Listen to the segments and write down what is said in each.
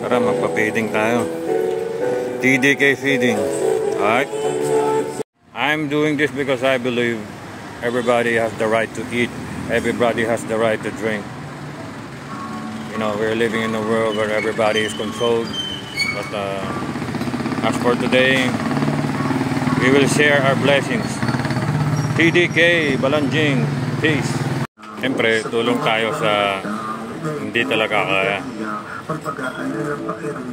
Tara, magpa-feeding tayo. TDK feeding. Alright? I'm doing this because I believe everybody has the right to eat. Everybody has the right to drink. You know, we're living in a world where everybody is controlled. But as for today, we will share our blessings. TDK, Balanjing, peace. Siyempre, tulong tayo sa hindi talaga kaya.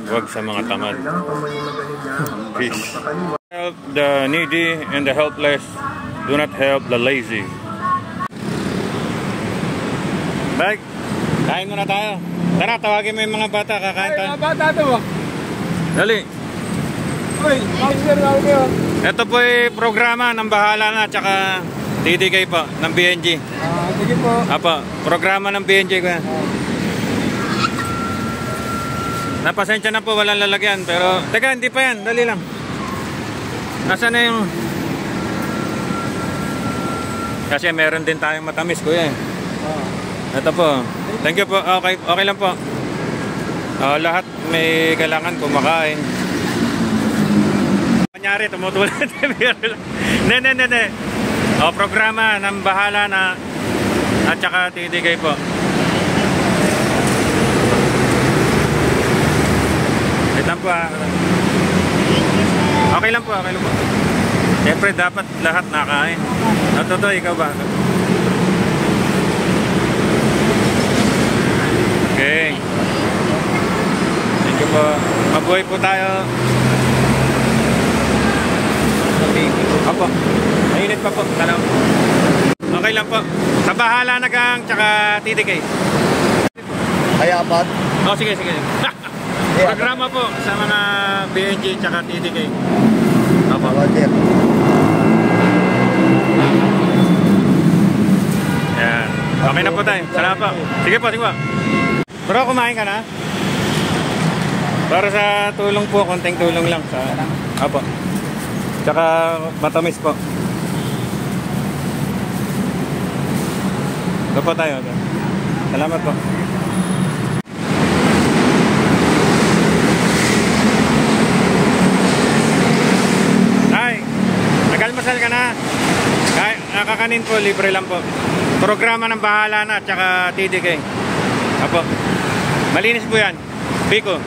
Huwag sa mga tamad. Peace. Help the needy and the helpless. Do not help the lazy. Bag, kain muna tayo. Tara, tawagin mo yung mga bata. Kakain tayo. Mga bata to. Dali. Uy, officer na kayo. Ito po ay programa ng Bahala Na tsaka TDK po ng BNG. Sige po. Apo, programa ng BNG ko yan. Napasensya na po, walang lalagyan. Pero, teka, hindi pa yan. Dali lang. Nasaan na yung... Kasi meron din tayong matamis, kuya. Ito po. Thank you po. Okay, okay lang po. Lahat may kailangan kumakain. Kanyari, tumutulad. Ne. Programa ng Bahala Na at saka TDK po. Lang po. Okay lang po, okay lang po. Siyempre dapat lahat nakain. Toto, ikaw ba? Okay. Thank you po. Mabuhay po tayo. Opo. Mainit pa po. Tanaw. Okay lang po. Sa Bahala Na gang tsaka TDK. Ay, apat? Oh, sige. Programa po sa mga BNG tsaka TDK. Opo. Yan. Okay na po tayo. Salamat po. Sige po. Bro, kumain ka na? Para sa tulong po, konting tulong lang sa... Opo. Tsaka matamis po. Ito po tayo. Salamat po. Nag-almasal ka na? Nakakanin po, libre lang po. Programa ng Bahala Na at saka TDK. Apo. Malinis po yan. Biko.